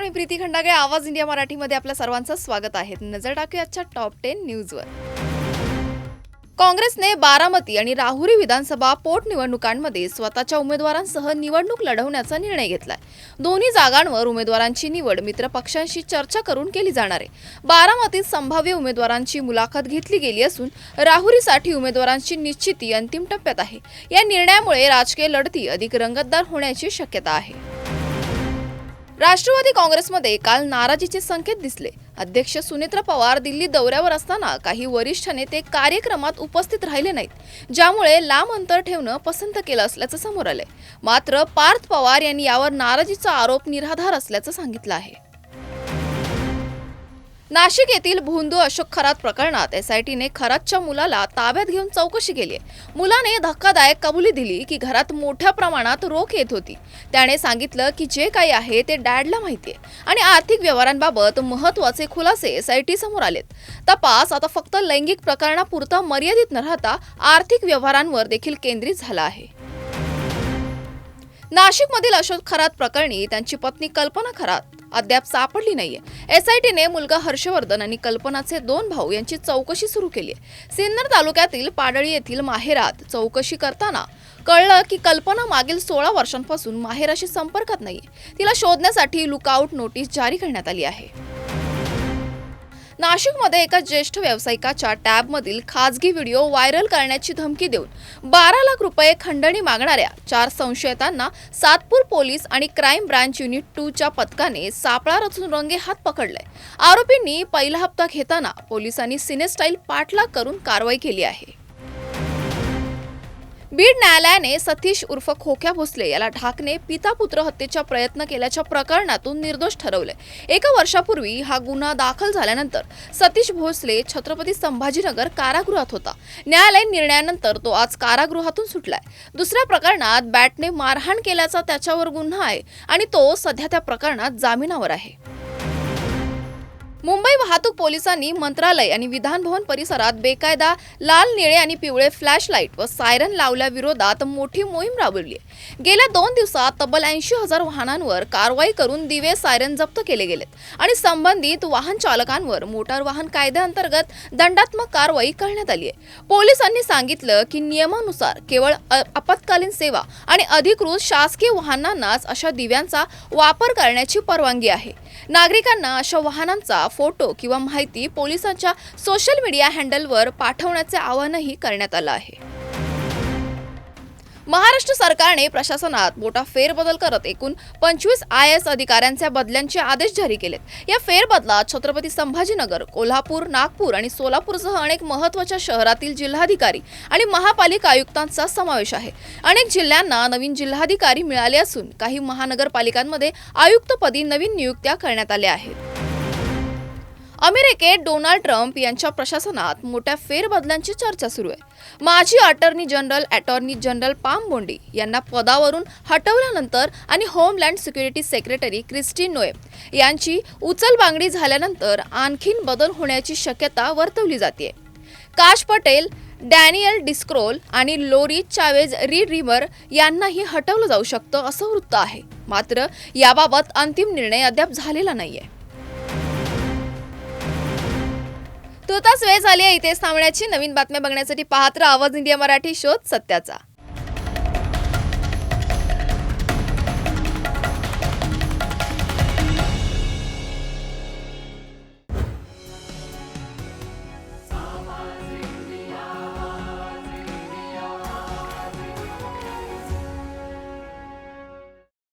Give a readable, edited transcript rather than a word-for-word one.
मी प्रीती खंडागळे. आवाज इंडिया मराठीमध्ये आपल्या सर्वांचं स्वागत आहे. नजर टाकूया आजच्या टॉप 10 न्यूजवर. काँग्रेसने बारामती आणि राहुरी विधानसभा पोटनिवडणुकांमध्ये स्वतःच्या उमेदवारांसह निवडणूक लढवण्याचा निर्णय घेतलाय. दोन्ही जागांवर उमेदवारांची निवड मित्र पक्षांशी चर्चा करून केली जाणार आहे. बारामतीत संभाव्य उमेदवारांची मुलाखत घेतली गेली असून राहुरीसाठी उमेदवारांची निश्चिती अंतिम टप्प्यात आहे. या निर्णयामुळे राजकीय लढती अधिक रंगतदार होण्याची शक्यता आहे. राष्ट्रवादी काँग्रेसमध्ये काल नाराजीचे संकेत दिसले. अध्यक्ष सुनेत्रा पवार दिल्ली दौऱ्यावर असताना काही वरिष्ठ नेते कार्यक्रमात उपस्थित राहिले नाहीत, ज्यामुळे लांब अंतर ठेवणं पसंत केलं असल्याचं समोर आलंय. मात्र पार्थ पवार यांनी यावर नाराजीचा आरोप निराधार असल्याचं सांगितलं आहे. नाशिक येथील भोंदू अशोक खरात प्रकरणात एसआयटीने खरातच्या मुलाला ताब्यात घेऊन चौकशी केली आहे. मुलाने धक्कादायक कबुली दिली की घरात मोठ्या प्रमाणात रोख येत होती. त्याने सांगितलं की जे काही आहे ते डॅडला माहिती आहे आणि आर्थिक व्यवहारांबाबत महत्त्वाचे खुलासे एसआयटी समोर आलेत. तपास आता फक्त लैंगिक प्रकरणापुरता मर्यादित न राहता आर्थिक व्यवहारांवर देखील केंद्रित झाला आहे. नाशिकमधील अशोक खरात प्रकरणी त्यांची पत्नी कल्पना खरात अद्याप सापडली नाहीये. एसआयटीने मुलगा हर्षवर्धन आणि कल्पनाचे 2 भाऊ यांची चौकशी सुरू केली आहे. सिन्नर तालुक्यातील पाडळी येथील माहेरात चौकशी करताना कळलं की कल्पना मागील 16 वर्षांपासून माहेराशी संपर्कात नाहीये. तिला शोधण्यासाठी लुकआउट नोटीस जारी करण्यात आली आहे. नाशिकमध्ये एका ज्येष्ठ व्यावसायिकाच्या टॅबमधील खासगी व्हिडिओ व्हायरल करण्याची धमकी देऊन 12 लाख रुपये खंडणी मागणाऱ्या 4 संशयितांना सातपूर पोलीस आणि क्राईम ब्रांच युनिट 2च्या पथकाने सापळा रचून रंगेहात पकडलंय. आरोपींनी पहिला हप्ता घेताना पोलिसांनी सिनेस्टाईल पाठलाग करून कारवाई केली आहे. बीड न्यायालयाने सतीश उर्फ खोक्या भोसले याला ढाकणे पिता पुत्र हत्येचा प्रयत्न केल्याच्या प्रकरणातून निर्दोष ठरवले. 1 वर्षापूर्वी हा गुन्हा दाखल झाल्यानंतर सतीश भोसले छत्रपती संभाजीनगर कारागृहात होता. न्यायालयीन निर्णयानंतर तो आज कारागृहातून सुटलाय. दुसऱ्या प्रकरणात बॅटने मारहाण केल्याचा त्याच्यावर गुन्हा आहे आणि तो सध्या त्या प्रकरणात जामिनावर आहे. मुंबई वाहतूक पोलिसांनी मंत्रालय आणि विधान भवन परिसरात बेकायदा लाल, निळे आणि पिवळे फ्लॅश लाईट व सायरन लावल्याविरोधात मोठी मोहीम राबवली आहे. गेल्या 2 दिवसात तब्बल 80,000 वाहनांवर कारवाई करून दिवे, सायरन जप्त केले गेलेत आणि संबंधित वाहन चालकांवर मोटार वाहन कायद्याअंतर्गत दंडात्मक कारवाई करण्यात आली आहे. पोलिसांनी सांगितलं की नियमानुसार केवळ आपत्कालीन सेवा आणि अधिकृत शासकीय वाहनांनाच अशा दिव्यांचा वापर करण्याची परवानगी आहे. नागरिकांना अशा वाहनांचा फोटो किंवा माहिती पोलिसांच्या सोशल मीडिया हँडलवर पाठवण्याचे आवाहनही करण्यात आलं आहे. महाराष्ट्र सरकारने प्रशासनात मोठा फेरबदल करत एकूण 25 IAS अधिकाऱ्यांच्या बदल्यांचे आदेश जारी केलेत. या फेरबदलात छत्रपती संभाजीनगर, कोल्हापूर, नागपूर आणि सोलापूरसह अनेक महत्त्वाच्या शहरातील जिल्हाधिकारी आणि महापालिका आयुक्तांचा समावेश आहे. अनेक जिल्ह्यांना नवीन जिल्हाधिकारी मिळाले असून काही महानगरपालिकांमध्ये आयुक्तपदी नवीन नियुक्त्या करण्यात आल्या आहेत. अमेरिकेत डोनाल्ड ट्रम्प यांच्या प्रशासनात मोठ्या फेरबदलांची चर्चा सुरू आहे. माजी अटॉर्नी जनरल पाम बोंडी यांना पदावरून हटवल्यानंतर आणि homeland security secretary Christie Noam यांची उचलबांगडी झाल्यानंतर आणखीन बदल होण्याची शक्यता वर्तवली जाते. काश पटेल, डॅनियल डिस्क्रोल आणि लोरी चावेज रीड-रिमर यांनाही हटवलं जाऊ शकतं असं वृत्त आहे. मात्र याबाबत अंतिम निर्णय अद्याप झालेला नाहीये. तुर्तास वेळ झाली आहे इथेच थांबण्याची. नवीन बातम्या बघण्यासाठी पाहत राहा आवाज इंडिया मराठी, शोध सत्याचा.